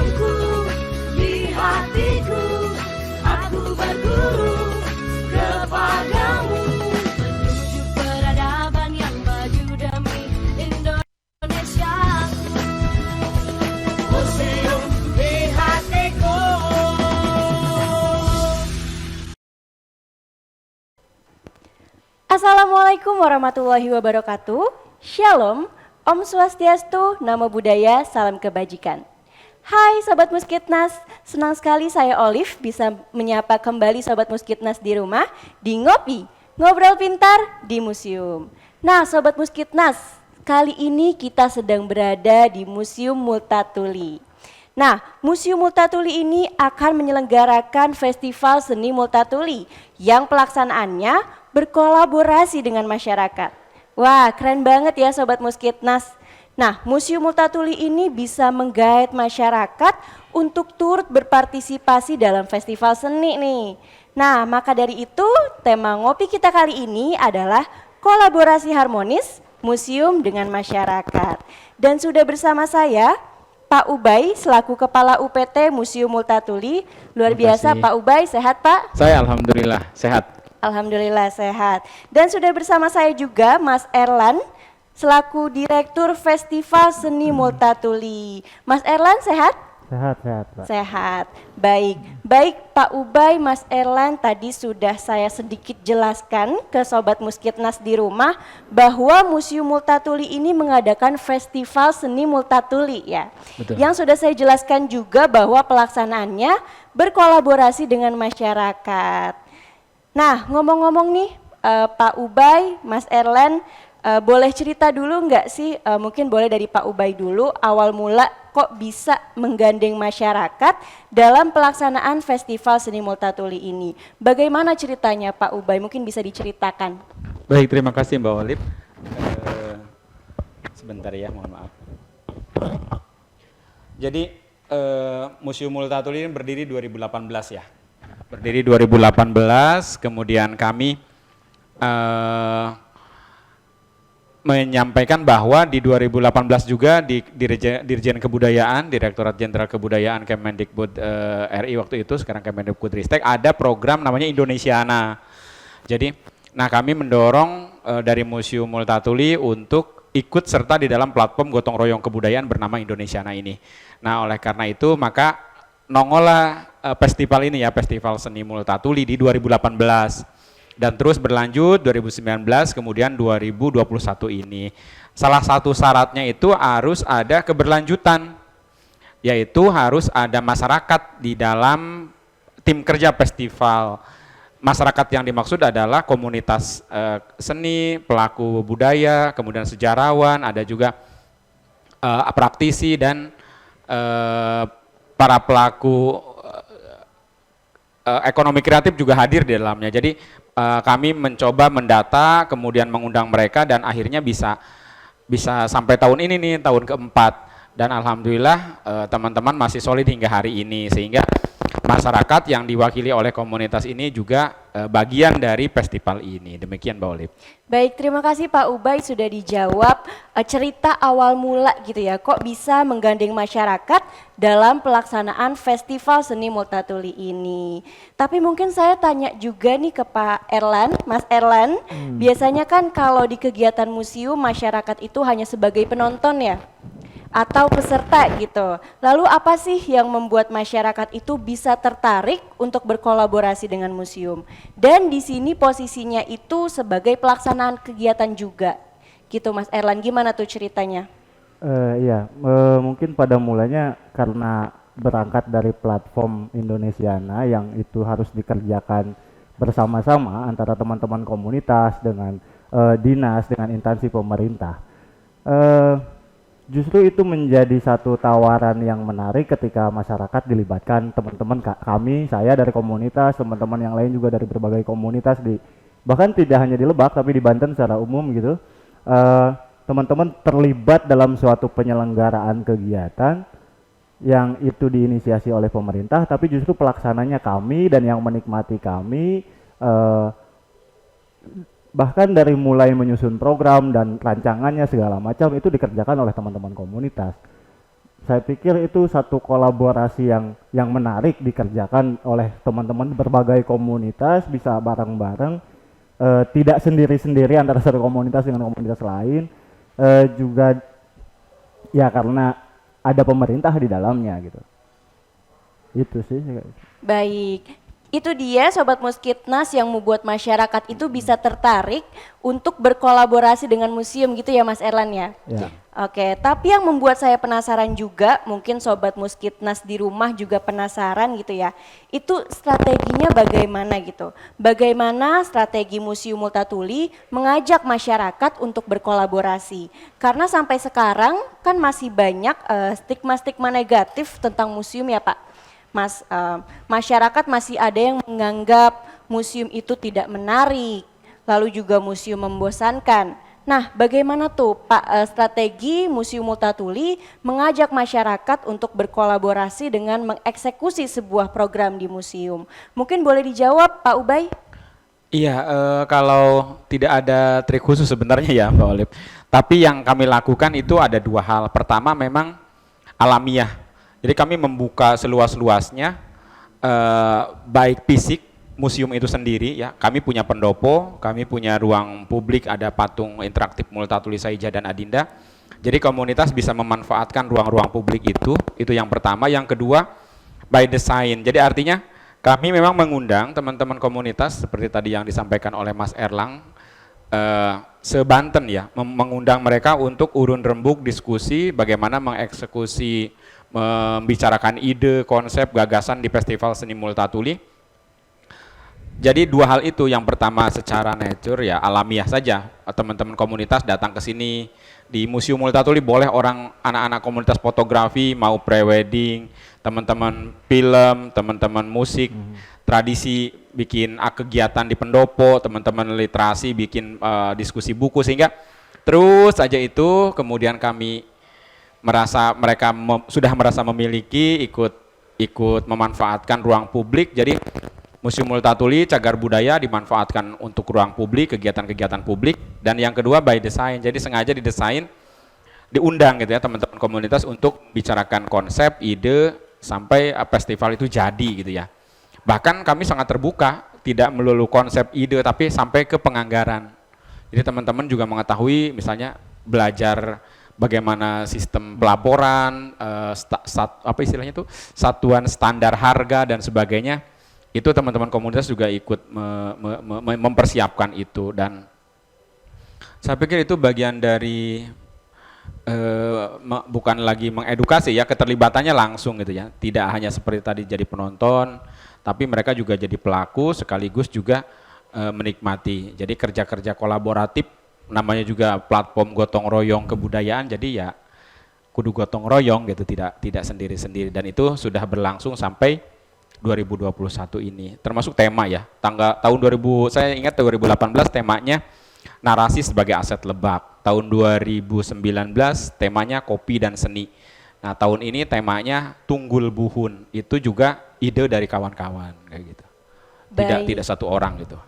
jalurku di hatiku, aku berguru kepadamu menuju peradaban yang maju demi Indonesia. Museum di hatiku. Assalamualaikum warahmatullahi wabarakatuh. Shalom, Om Swastiastu, Namo Buddhaya, salam kebajikan. Hai Sobat Muskitnas, senang sekali saya Olive bisa menyapa kembali Sobat Muskitnas di rumah di Ngopi, Ngobrol Pintar di Museum. Nah Sobat Muskitnas, kali ini kita sedang berada di Museum Multatuli. Nah, Museum Multatuli ini akan menyelenggarakan Festival Seni Multatuli yang pelaksanaannya berkolaborasi dengan masyarakat. Wah, keren banget ya Sobat Muskitnas. Nah, Museum Multatuli ini bisa menggait masyarakat untuk turut berpartisipasi dalam festival seni nih. Nah, maka dari itu tema ngopi kita kali ini adalah kolaborasi harmonis museum dengan masyarakat. Dan sudah bersama saya Pak Ubay selaku Kepala UPT Museum Multatuli. Luar biasa Pak Ubay, sehat Pak? Saya alhamdulillah sehat. Alhamdulillah sehat. Dan sudah bersama saya juga Mas Erlan selaku Direktur Festival Seni Multatuli. Mas Erlan sehat? Sehat, Pak. Sehat. Baik Pak Ubay, Mas Erlan, tadi sudah saya sedikit jelaskan ke Sobat Muskitnas di rumah bahwa Museum Multatuli ini mengadakan Festival Seni Multatuli ya. Betul. Yang sudah saya jelaskan juga bahwa pelaksanaannya berkolaborasi dengan masyarakat. Nah, ngomong-ngomong nih Pak Ubay, Mas Erlan, boleh cerita dulu nggak sih, mungkin boleh dari Pak Ubay dulu, awal mula kok bisa menggandeng masyarakat dalam pelaksanaan Festival Seni Multatuli ini. Bagaimana ceritanya Pak Ubay, mungkin bisa diceritakan. Baik, terima kasih Mbak Olip. Sebentar ya, mohon maaf. Jadi Museum Multatuli ini berdiri 2018 ya. Berdiri 2018, kemudian kami menyampaikan bahwa di 2018 juga di Dirjen Kebudayaan, Direktorat Jenderal Kebudayaan Kemendikbud RI waktu itu, sekarang Kemendikbudristek, ada program namanya Indonesiana. Jadi, nah kami mendorong dari Museum Multatuli untuk ikut serta di dalam platform gotong royong kebudayaan bernama Indonesiana ini. Nah, oleh karena itu maka nongollah festival ini ya, Festival Seni Multatuli di 2018. Dan terus berlanjut 2019 kemudian 2021 ini. Salah satu syaratnya itu harus ada keberlanjutan, yaitu harus ada masyarakat di dalam tim kerja festival. Masyarakat yang dimaksud adalah komunitas seni, pelaku budaya, kemudian sejarawan, ada juga praktisi dan para pelaku ekonomi kreatif juga hadir di dalamnya. Jadi kami mencoba mendata, kemudian mengundang mereka dan akhirnya bisa sampai tahun ini nih, tahun keempat. Dan alhamdulillah teman-teman masih solid hingga hari ini, sehingga masyarakat yang diwakili oleh komunitas ini juga bagian dari festival ini. Demikian Mbak Olip. Baik, terima kasih Pak Ubay sudah dijawab cerita awal mula gitu ya, kok bisa menggandeng masyarakat dalam pelaksanaan Festival Seni Multatuli ini. Tapi mungkin saya tanya juga nih ke Pak Erlan, Mas Erlan, biasanya kan kalau di kegiatan museum masyarakat itu hanya sebagai penonton ya, atau peserta gitu. Lalu apa sih yang membuat masyarakat itu bisa tertarik untuk berkolaborasi dengan museum? Dan di sini posisinya itu sebagai pelaksanaan kegiatan juga. Gitu Mas Erlan, gimana tuh ceritanya? Mungkin pada mulanya karena berangkat dari platform Indonesiana yang itu harus dikerjakan bersama-sama antara teman-teman komunitas dengan dinas, dengan instansi pemerintah. Justru itu menjadi satu tawaran yang menarik ketika masyarakat dilibatkan, teman-teman kami, saya dari komunitas, teman-teman yang lain juga dari berbagai komunitas bahkan tidak hanya di Lebak tapi di Banten secara umum gitu. Teman-teman terlibat dalam suatu penyelenggaraan kegiatan yang itu diinisiasi oleh pemerintah, tapi justru pelaksananya kami dan yang menikmati kami. Bahkan dari mulai menyusun program dan rancangannya segala macam itu dikerjakan oleh teman-teman komunitas. Saya pikir itu satu kolaborasi yang menarik dikerjakan oleh teman-teman berbagai komunitas, bisa bareng-bareng, tidak sendiri-sendiri antara satu komunitas dengan komunitas lain, juga ya karena ada pemerintah di dalamnya gitu. Itu sih. Baik, itu dia Sobat Muskitnas yang membuat masyarakat itu bisa tertarik untuk berkolaborasi dengan museum gitu ya Mas Erlan ya? Ya. Oke, tapi yang membuat saya penasaran juga, mungkin Sobat Muskitnas di rumah juga penasaran gitu ya, itu strateginya bagaimana gitu? Bagaimana strategi Museum Multatuli mengajak masyarakat untuk berkolaborasi? Karena sampai sekarang kan masih banyak stigma-stigma negatif tentang museum ya Pak. Masyarakat masih ada yang menganggap museum itu tidak menarik, lalu juga museum membosankan. Nah, bagaimana tuh Pak strategi Museum Multatuli mengajak masyarakat untuk berkolaborasi dengan mengeksekusi sebuah program di museum? Mungkin boleh dijawab Pak Ubay? Iya, kalau tidak ada trik khusus sebenarnya ya Mbak Olive. Tapi yang kami lakukan itu ada dua hal. Pertama memang alamiah. Jadi kami membuka seluas-luasnya, baik fisik museum itu sendiri ya. Kami punya pendopo, kami punya ruang publik, ada patung interaktif Multatuli Saija dan Adinda. Jadi komunitas bisa memanfaatkan ruang-ruang publik itu yang pertama. Yang kedua, by design. Jadi artinya kami memang mengundang teman-teman komunitas seperti tadi yang disampaikan oleh Mas Erlang, se-Banten ya, mengundang mereka untuk urun rembuk diskusi bagaimana mengeksekusi, membicarakan ide, konsep, gagasan di Festival Seni Multatuli. Jadi dua hal itu, yang pertama secara nature ya alamiah saja, teman-teman komunitas datang ke sini. Di Museum Multatuli boleh orang anak-anak komunitas fotografi mau pre-wedding, teman-teman film, teman-teman musik, tradisi bikin kegiatan di pendopo, teman-teman literasi bikin diskusi buku, sehingga terus saja itu kemudian kami mereka sudah merasa memiliki, ikut memanfaatkan ruang publik. Jadi Museum Multatuli Cagar Budaya dimanfaatkan untuk ruang publik, kegiatan-kegiatan publik. Dan yang kedua by design, jadi sengaja didesain, diundang gitu ya teman-teman komunitas untuk bicarakan konsep, ide, sampai festival itu jadi gitu ya. Bahkan kami sangat terbuka, tidak melulu konsep, ide, tapi sampai ke penganggaran. Jadi teman-teman juga mengetahui misalnya belajar bagaimana sistem pelaporan, apa istilahnya itu, satuan standar harga dan sebagainya. Itu teman-teman komunitas juga ikut mempersiapkan itu, dan saya pikir itu bagian dari bukan lagi mengedukasi ya, keterlibatannya langsung gitu ya. Tidak hanya seperti tadi jadi penonton, tapi mereka juga jadi pelaku sekaligus juga menikmati. Jadi kerja-kerja kolaboratif, namanya juga platform gotong royong kebudayaan, jadi ya kudu gotong royong gitu, tidak sendiri-sendiri, dan itu sudah berlangsung sampai 2021 ini, termasuk tema ya, tahun 2000, saya ingat 2018 temanya narasi sebagai aset Lebak, tahun 2019 temanya kopi dan seni. Nah tahun ini temanya Tunggul Buhun, itu juga ide dari kawan-kawan kayak gitu, tidak satu orang gitu.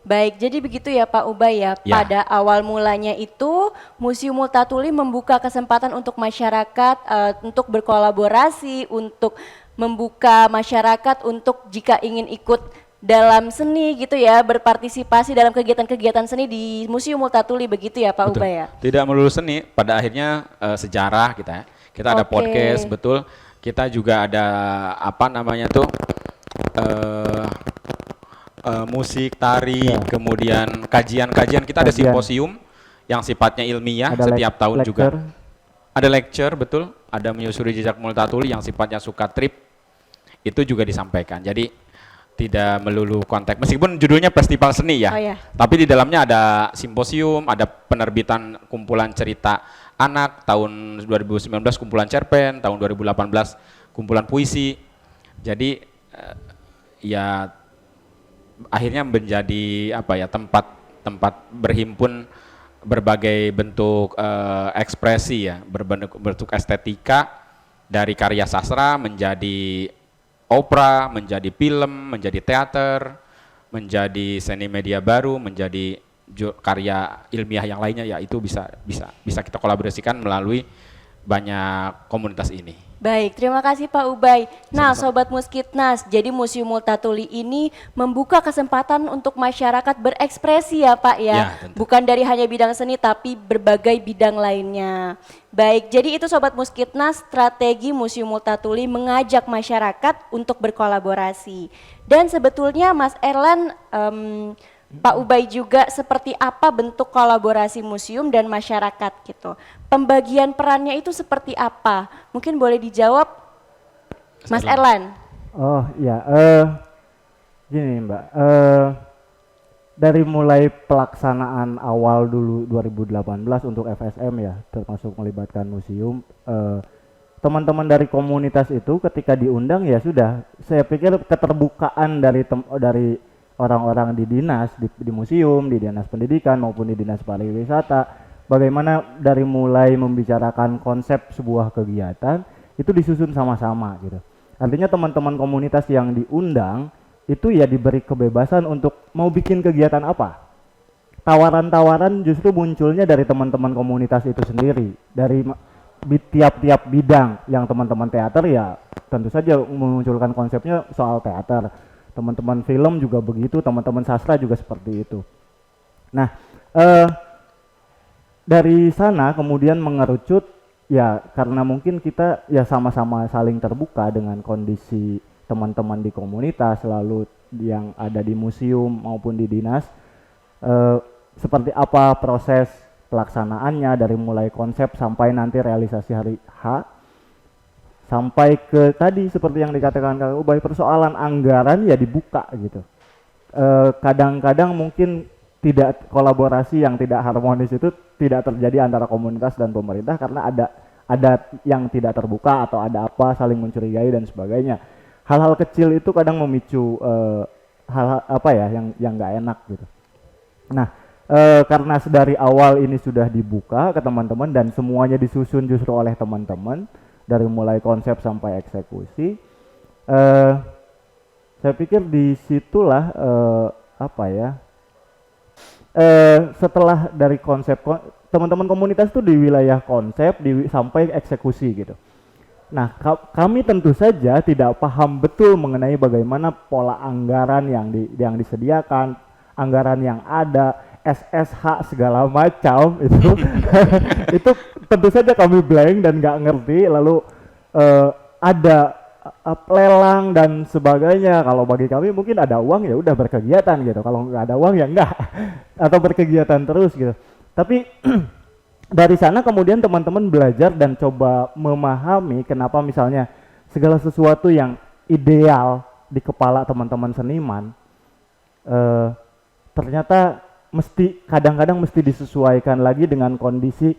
Baik, jadi begitu ya Pak Ubay ya. Pada awal mulanya itu Museum Multatuli membuka kesempatan untuk masyarakat untuk berkolaborasi, untuk membuka masyarakat untuk jika ingin ikut dalam seni gitu ya, berpartisipasi dalam kegiatan-kegiatan seni di Museum Multatuli, begitu ya Pak Ubay ya. Tidak melulu seni, pada akhirnya sejarah kita ya. Kita ada podcast, betul. Kita juga ada apa namanya tuh musik, tari, kemudian kajian-kajian. Kita ada simposium yang sifatnya ilmiah setiap tahun juga. Ada lecture, betul. Ada menyusuri jejak Multatuli yang sifatnya sukatrip, itu juga disampaikan. Jadi tidak melulu konteks, meskipun judulnya festival seni ya, tapi di dalamnya ada simposium, ada penerbitan kumpulan cerita anak, tahun 2019 kumpulan cerpen, tahun 2018 kumpulan puisi. Jadi ya akhirnya menjadi apa ya, tempat berhimpun berbagai bentuk ekspresi ya, berbentuk estetika, dari karya sastra menjadi opera, menjadi film, menjadi teater, menjadi seni media baru, menjadi karya ilmiah yang lainnya, ya itu bisa kita kolaborasikan melalui banyak komunitas ini. Baik, terima kasih Pak Ubay. Nah, Sobat Muskitnas, jadi Museum Multatuli ini membuka kesempatan untuk masyarakat berekspresi ya Pak ya. Ya, tentu. Bukan dari hanya bidang seni tapi berbagai bidang lainnya. Baik, jadi itu Sobat Muskitnas, strategi Museum Multatuli mengajak masyarakat untuk berkolaborasi. Dan sebetulnya Mas Erlan, Pak Ubay juga seperti apa bentuk kolaborasi museum dan masyarakat gitu. Pembagian perannya itu seperti apa? Mungkin boleh dijawab Mas Erlan. Oh iya, gini Mbak, dari mulai pelaksanaan awal dulu 2018 untuk FSM ya, termasuk melibatkan museum, teman-teman dari komunitas itu ketika diundang ya sudah, saya pikir keterbukaan dari orang-orang di dinas, di museum, di dinas pendidikan maupun di dinas pariwisata, bagaimana dari mulai membicarakan konsep sebuah kegiatan itu disusun sama-sama gitu. Artinya teman-teman komunitas yang diundang itu ya diberi kebebasan untuk mau bikin kegiatan apa. Tawaran-tawaran justru munculnya dari teman-teman komunitas itu sendiri, dari tiap-tiap bidang. Yang teman-teman teater ya tentu saja memunculkan konsepnya soal teater. Teman-teman film juga begitu, teman-teman sastra juga seperti itu. Nah, dari sana kemudian mengerucut ya karena mungkin kita ya sama-sama saling terbuka dengan kondisi teman-teman di komunitas, lalu yang ada di museum maupun di dinas, seperti apa proses pelaksanaannya dari mulai konsep sampai nanti realisasi hari H. Sampai ke tadi seperti yang dikatakan Kang Ubay, persoalan anggaran ya dibuka gitu. Kadang-kadang mungkin tidak kolaborasi yang tidak harmonis itu tidak terjadi antara komunitas dan pemerintah karena ada yang tidak terbuka atau ada apa saling mencurigai dan sebagainya. Hal-hal kecil itu kadang memicu hal apa ya yang nggak enak gitu. Nah, karena dari awal ini sudah dibuka ke teman-teman dan semuanya disusun justru oleh teman-teman dari mulai konsep sampai eksekusi, saya pikir disitulah setelah dari konsep teman-teman komunitas itu di wilayah konsep sampai eksekusi gitu. Nah, kami tentu saja tidak paham betul mengenai bagaimana pola anggaran yang disediakan, anggaran yang ada, SSH segala macam itu itu tentu saja kami blank dan nggak ngerti. Lalu ada lelang dan sebagainya. Kalau bagi kami mungkin ada uang ya udah berkegiatan gitu. Kalau nggak ada uang ya enggak atau berkegiatan terus gitu. Tapi dari sana kemudian teman-teman belajar dan coba memahami kenapa misalnya segala sesuatu yang ideal di kepala teman-teman seniman ternyata kadang-kadang mesti disesuaikan lagi dengan kondisi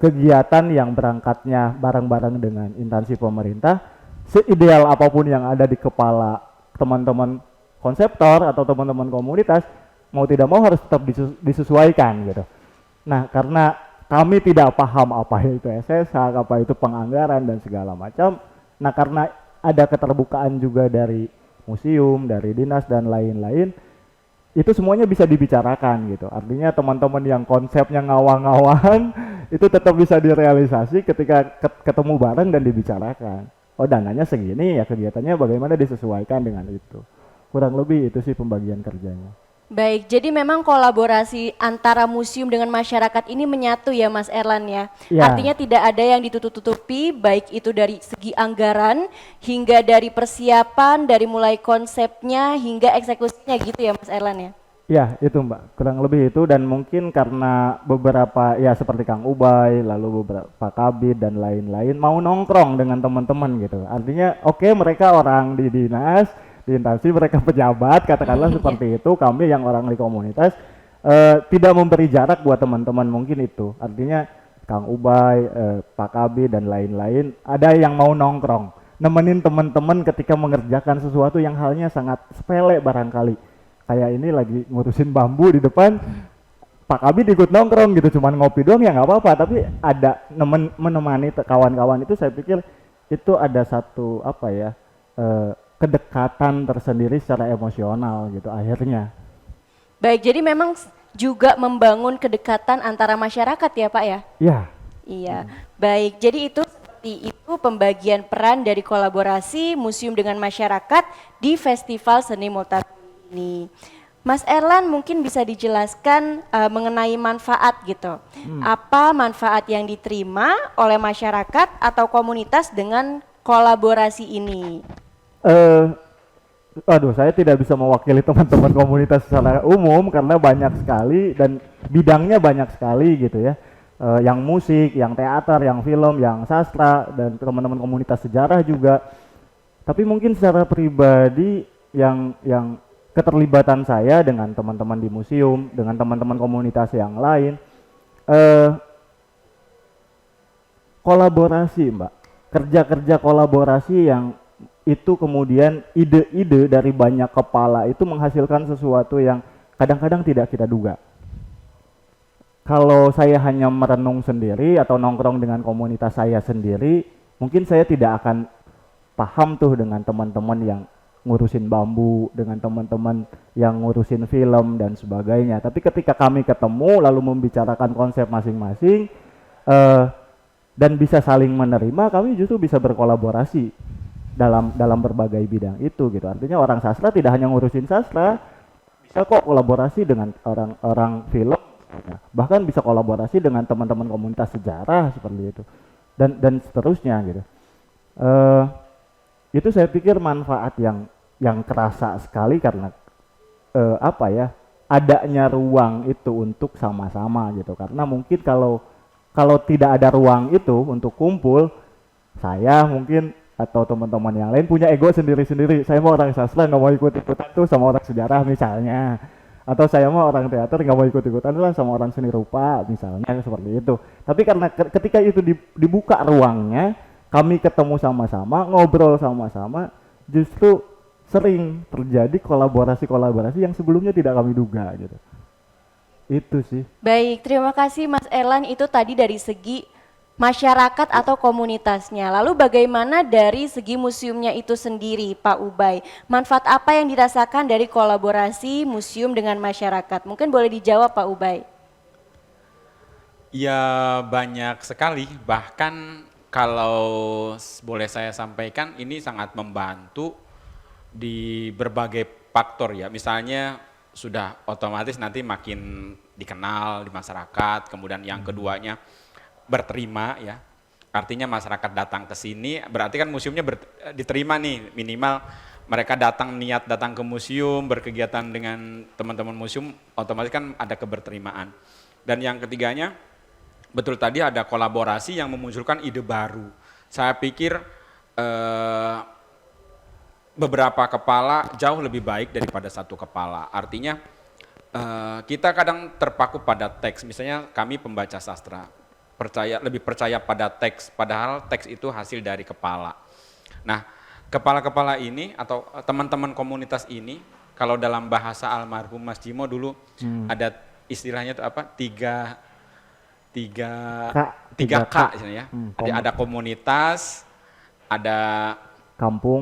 kegiatan yang berangkatnya bareng-bareng dengan instansi pemerintah. Seideal apapun yang ada di kepala teman-teman konseptor atau teman-teman komunitas, mau tidak mau harus tetap disesuaikan gitu. Nah, karena kami tidak paham apa itu SSH, apa itu penganggaran dan segala macam. Nah, karena ada keterbukaan juga dari museum, dari dinas dan lain-lain, itu semuanya bisa dibicarakan gitu. Artinya teman-teman yang konsepnya ngawang-ngawang itu tetap bisa direalisasi ketika ketemu bareng dan dibicarakan. Oh, dananya segini ya, kegiatannya bagaimana disesuaikan dengan itu. Kurang lebih itu sih pembagian kerjanya. Baik, jadi memang kolaborasi antara museum dengan masyarakat ini menyatu ya Mas Erlan ya. Ya. Artinya tidak ada yang ditutup-tutupi, baik itu dari segi anggaran hingga dari persiapan, dari mulai konsepnya hingga eksekusinya gitu ya Mas Erlan ya. Ya itu Mbak, kurang lebih itu. Dan mungkin karena beberapa ya seperti Kang Ubay, lalu beberapa Kabid dan lain-lain mau nongkrong dengan teman-teman gitu. Artinya oke, mereka orang di dinas, di instansi, mereka pejabat katakanlah seperti itu. Kami yang orang di komunitas tidak memberi jarak buat teman-teman mungkin itu. Artinya Kang Ubay, Pak Kabid dan lain-lain ada yang mau nongkrong, nemenin teman-teman ketika mengerjakan sesuatu yang halnya sangat sepele barangkali. Kayak ini lagi ngurusin bambu di depan, Pak Kabid ikut nongkrong gitu, cuman ngopi doang ya nggak apa-apa. Tapi ada menemani kawan-kawan itu, saya pikir itu ada satu apa ya, kedekatan tersendiri secara emosional gitu akhirnya. Baik, jadi memang juga membangun kedekatan antara masyarakat ya Pak ya? Ya, Iya, baik. Jadi itu seperti itu pembagian peran dari kolaborasi museum dengan masyarakat di Festival Seni Multatuli ini. Mas Erlan mungkin bisa dijelaskan mengenai manfaat gitu. Apa manfaat yang diterima oleh masyarakat atau komunitas dengan kolaborasi ini? Aduh, saya tidak bisa mewakili teman-teman komunitas secara umum karena banyak sekali dan bidangnya banyak sekali gitu ya. Yang musik, yang teater, yang film, yang sastra, dan teman-teman komunitas sejarah juga. Tapi mungkin secara pribadi yang keterlibatan saya dengan teman-teman di museum, dengan teman-teman komunitas yang lain, kolaborasi, Mbak. Kerja-kerja kolaborasi yang itu kemudian ide-ide dari banyak kepala itu menghasilkan sesuatu yang kadang-kadang tidak kita duga. Kalau saya hanya merenung sendiri atau nongkrong dengan komunitas saya sendiri, mungkin saya tidak akan paham tuh dengan teman-teman yang ngurusin bambu, dengan teman-teman yang ngurusin film dan sebagainya. Tapi ketika kami ketemu lalu membicarakan konsep masing-masing dan bisa saling menerima, kami justru bisa berkolaborasi dalam berbagai bidang itu gitu. Artinya orang sastra tidak hanya ngurusin sastra, bisa kok kolaborasi dengan orang film, bahkan bisa kolaborasi dengan teman-teman komunitas sejarah seperti itu dan seterusnya gitu. Itu saya pikir manfaat yang kerasa sekali karena adanya ruang itu untuk sama-sama gitu. Karena mungkin kalau tidak ada ruang itu untuk kumpul, saya mungkin atau teman-teman yang lain punya ego sendiri-sendiri. Saya mau orang sastra nggak mau ikut-ikutan tuh sama orang sejarah misalnya, atau saya mau orang teater nggak mau ikut-ikutan lah sama orang seni rupa misalnya, seperti itu. Tapi karena ketika itu dibuka ruangnya, kami ketemu sama-sama, ngobrol sama-sama, justru sering terjadi kolaborasi-kolaborasi yang sebelumnya tidak kami duga gitu. Itu sih. Baik, terima kasih Mas Erlan. Itu tadi dari segi masyarakat atau komunitasnya. Lalu bagaimana dari segi museumnya itu sendiri, Pak Ubay? Manfaat apa yang dirasakan dari kolaborasi museum dengan masyarakat? Mungkin boleh dijawab Pak Ubay. Ya banyak sekali, bahkan kalau boleh saya sampaikan ini sangat membantu di berbagai faktor ya. Misalnya sudah otomatis nanti makin dikenal di masyarakat, kemudian yang keduanya berterima ya. Artinya masyarakat datang ke sini, berarti kan museumnya diterima nih, minimal mereka niat datang ke museum, berkegiatan dengan teman-teman museum, otomatis kan ada keberterimaan. Dan yang ketiganya, betul tadi ada kolaborasi yang memunculkan ide baru. Saya pikir beberapa kepala jauh lebih baik daripada satu kepala. Artinya kita kadang terpaku pada teks, misalnya kami pembaca sastra, lebih percaya pada teks, padahal teks itu hasil dari kepala. Nah, kepala-kepala ini atau teman-teman komunitas ini, kalau dalam bahasa almarhum Mas Jimo dulu ada istilahnya itu apa? Tiga K ya. Ada komunitas, ada kampung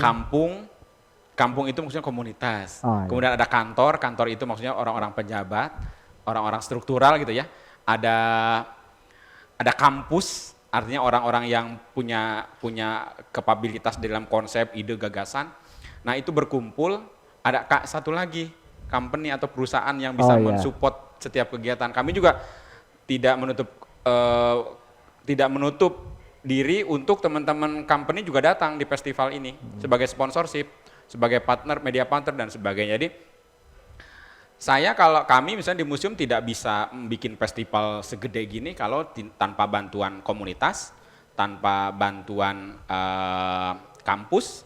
itu maksudnya komunitas. Oh, iya. Kemudian ada kantor itu maksudnya orang-orang pejabat, orang-orang struktural gitu ya. Ada kampus, artinya orang-orang yang punya kapabilitas dalam konsep, ide, gagasan. Nah itu berkumpul, ada satu lagi, company atau perusahaan yang bisa mensupport setiap kegiatan. Kami juga tidak menutup diri untuk teman-teman company juga datang di festival ini sebagai sponsorship, sebagai partner, media partner dan sebagainya. Jadi kalau kami misalnya di museum tidak bisa bikin festival segede gini kalau tanpa bantuan komunitas, tanpa bantuan kampus,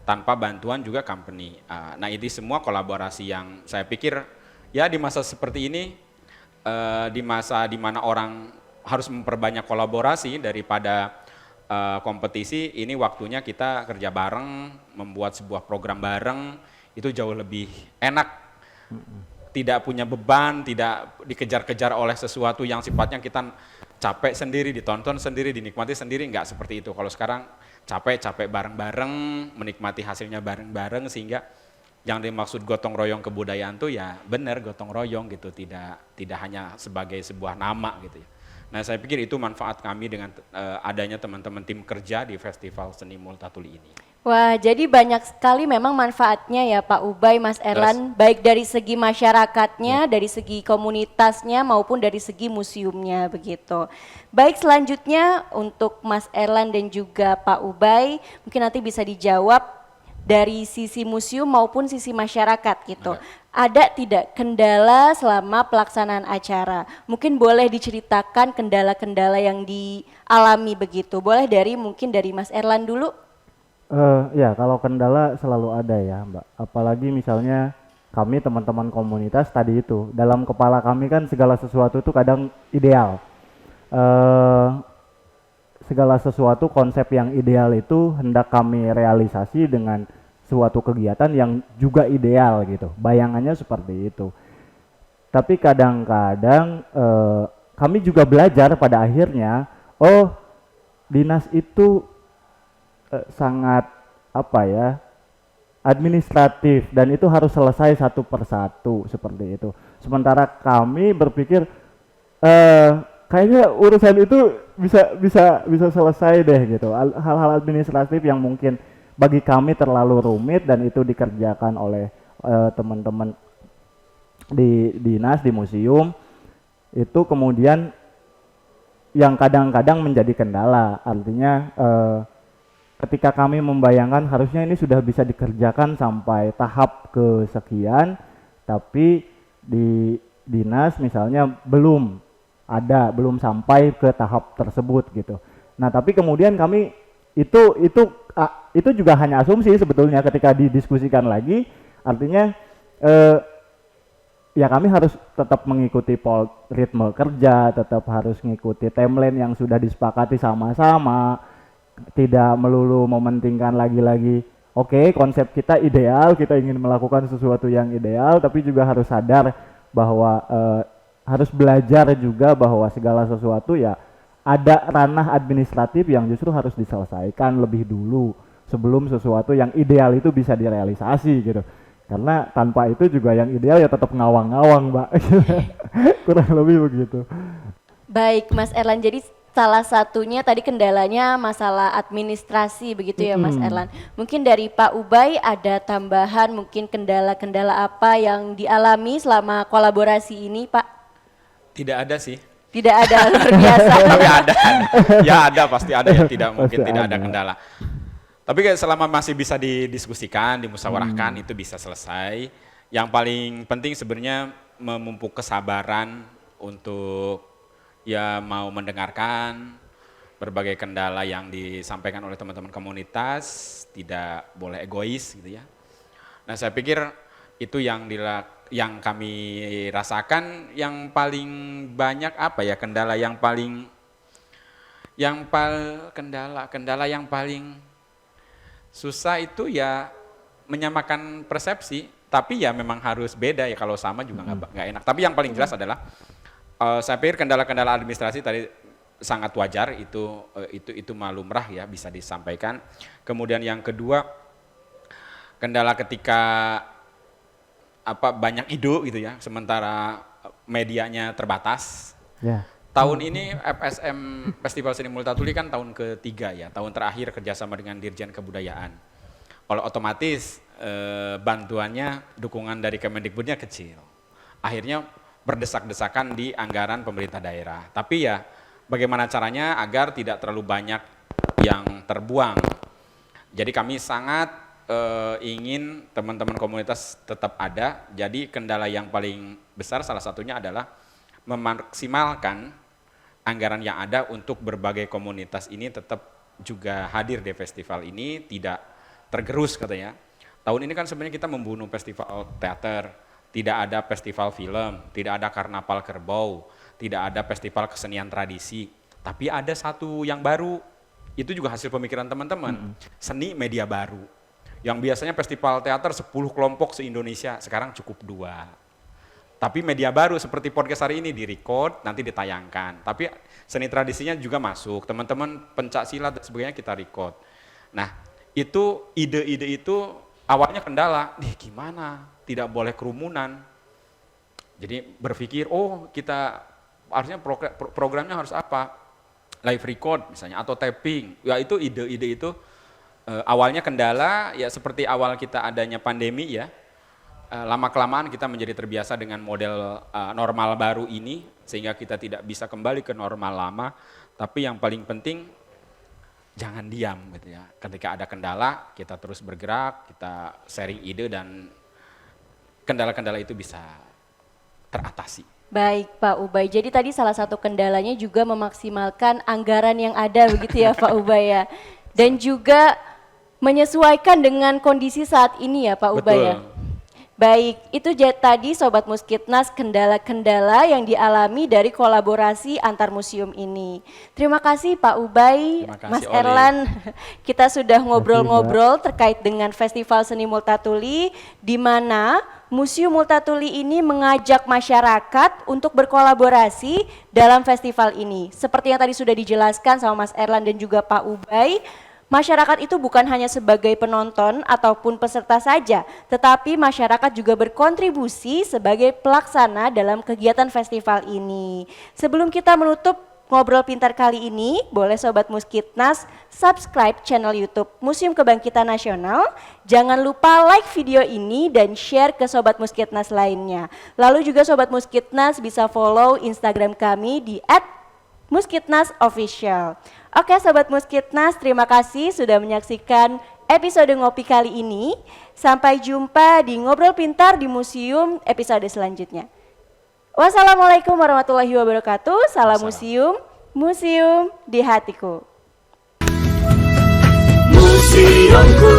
tanpa bantuan juga company. Nah ini semua kolaborasi yang saya pikir ya di masa seperti ini, di masa di mana orang harus memperbanyak kolaborasi daripada kompetisi, ini waktunya kita kerja bareng, membuat sebuah program bareng, itu jauh lebih enak. Tidak punya beban, tidak dikejar-kejar oleh sesuatu yang sifatnya kita capek sendiri, ditonton sendiri, dinikmati sendiri, enggak seperti itu. Kalau sekarang capek bareng-bareng, menikmati hasilnya bareng-bareng, sehingga yang dimaksud gotong royong kebudayaan tuh ya benar gotong royong gitu, tidak hanya sebagai sebuah nama gitu ya. Nah, saya pikir itu manfaat kami dengan adanya teman-teman tim kerja di Festival Seni Multatuli ini. Wah, jadi banyak sekali memang manfaatnya ya Pak Ubay, Mas Erlan, baik dari segi masyarakatnya, dari segi komunitasnya maupun dari segi museumnya begitu. Baik, selanjutnya untuk Mas Erlan dan juga Pak Ubay, mungkin nanti bisa dijawab dari sisi museum maupun sisi masyarakat gitu. Ada tidak kendala selama pelaksanaan acara? Mungkin boleh diceritakan kendala-kendala yang dialami begitu. Boleh mungkin dari Mas Erlan dulu? Ya, kalau kendala selalu ada ya, Mbak. Apalagi misalnya kami teman-teman komunitas tadi itu, dalam kepala kami kan segala sesuatu itu kadang ideal. Segala sesuatu konsep yang ideal itu hendak kami realisasi dengan suatu kegiatan yang juga ideal gitu. Bayangannya seperti itu. Tapi kadang-kadang kami juga belajar pada akhirnya, oh dinas itu sangat administratif dan itu harus selesai satu persatu seperti itu. Sementara kami berpikir kayaknya urusan itu bisa selesai deh gitu. Hal-hal administratif yang mungkin bagi kami terlalu rumit dan itu dikerjakan oleh teman-teman di dinas, di museum, itu kemudian yang kadang-kadang menjadi kendala. Artinya ketika kami membayangkan harusnya ini sudah bisa dikerjakan sampai tahap kesekian, tapi di dinas misalnya belum sampai ke tahap tersebut gitu. Nah, tapi kemudian kami itu juga hanya asumsi sebetulnya ketika didiskusikan lagi, artinya ya kami harus tetap mengikuti ritme kerja, tetap harus mengikuti timeline yang sudah disepakati sama-sama. Tidak melulu mementingkan lagi-lagi oke, konsep kita ideal, kita ingin melakukan sesuatu yang ideal, tapi juga harus sadar bahwa harus belajar juga bahwa segala sesuatu ya ada ranah administratif yang justru harus diselesaikan lebih dulu sebelum sesuatu yang ideal itu bisa direalisasi gitu. Karena tanpa itu juga yang ideal ya tetap ngawang-ngawang, Mbak. Kurang lebih begitu. Baik, Mas Erlan, jadi salah satunya tadi kendalanya masalah administrasi begitu ya Mas Erlan. Mungkin dari Pak Ubay ada tambahan mungkin kendala-kendala apa yang dialami selama kolaborasi ini Pak? Tidak ada sih. Tidak ada, luar biasa. Tapi ada. Ya ada, pasti ada ya. Tidak mungkin Pasti tidak ada ada. kendala. Tapi selama masih bisa didiskusikan, dimusyawarahkan itu bisa selesai. Yang paling penting sebenarnya memupuk kesabaran untuk ya mau mendengarkan berbagai kendala yang disampaikan oleh teman-teman komunitas, tidak boleh egois gitu ya. Nah, saya pikir itu yang kami rasakan yang paling banyak kendala yang paling kendala yang paling susah itu ya menyamakan persepsi, tapi ya memang harus beda ya, kalau sama juga nggak enak. Tapi yang paling jelas adalah saya pikir kendala-kendala administrasi tadi sangat wajar, itu malumrah ya, bisa disampaikan. Kemudian yang kedua, kendala ketika banyak ide gitu ya, sementara medianya terbatas. Ya. Tahun ini FSM Festival Seni Multatuli kan tahun ketiga ya, tahun terakhir kerjasama dengan Dirjen Kebudayaan. Kalau otomatis bantuannya, dukungan dari Kemendikbudnya kecil. Akhirnya berdesak-desakan di anggaran pemerintah daerah. Tapi ya bagaimana caranya agar tidak terlalu banyak yang terbuang. Jadi kami sangat ingin teman-teman komunitas tetap ada. Jadi kendala yang paling besar salah satunya adalah memaksimalkan anggaran yang ada untuk berbagai komunitas ini tetap juga hadir di festival ini, tidak tergerus katanya. Tahun ini kan sebenarnya kita membunuh festival teater, tidak ada festival film, tidak ada karnaval kerbau, tidak ada festival kesenian tradisi. Tapi ada satu yang baru, itu juga hasil pemikiran teman-teman, seni media baru. Yang biasanya festival teater 10 kelompok se-Indonesia, sekarang cukup 2. Tapi media baru seperti podcast hari ini direcord, nanti ditayangkan. Tapi seni tradisinya juga masuk, teman-teman pencak silat dan sebagainya kita record. Nah, itu ide-ide itu awalnya kendala, gimana? Tidak boleh kerumunan. Jadi berpikir, kita harusnya programnya harus apa? Live record misalnya atau taping. Ya itu ide-ide itu awalnya kendala ya seperti awal kita adanya pandemi ya. Lama-kelamaan kita menjadi terbiasa dengan model normal baru ini sehingga kita tidak bisa kembali ke normal lama. Tapi yang paling penting jangan diam gitu ya. Ketika ada kendala kita terus bergerak, kita sharing ide dan kendala-kendala itu bisa teratasi. Baik Pak Ubay, jadi tadi salah satu kendalanya juga memaksimalkan anggaran yang ada begitu ya Pak Ubay ya. Dan juga menyesuaikan dengan kondisi saat ini ya Pak Ubay ya. Baik, itu tadi Sobat Muskitnas kendala-kendala yang dialami dari kolaborasi antar museum ini. Terima kasih Pak Ubay, Mas Erlan. Kita sudah ngobrol-ngobrol terkait dengan Festival Seni Multatuli di mana Museum Multatuli ini mengajak masyarakat untuk berkolaborasi dalam festival ini. Seperti yang tadi sudah dijelaskan sama Mas Erlan dan juga Pak Ubay, masyarakat itu bukan hanya sebagai penonton ataupun peserta saja, tetapi masyarakat juga berkontribusi sebagai pelaksana dalam kegiatan festival ini. Sebelum kita menutup ngobrol pintar kali ini, boleh Sobat Muskitnas subscribe channel YouTube Museum Kebangkitan Nasional. Jangan lupa like video ini dan share ke Sobat Muskitnas lainnya. Lalu juga Sobat Muskitnas bisa follow Instagram kami di @muskitnasofficial. Oke Sobat Muskitnas, terima kasih sudah menyaksikan episode Ngopi kali ini. Sampai jumpa di Ngobrol Pintar di Museum episode selanjutnya. Wassalamualaikum warahmatullahi wabarakatuh. Salam museum, museum di hatiku. Museumku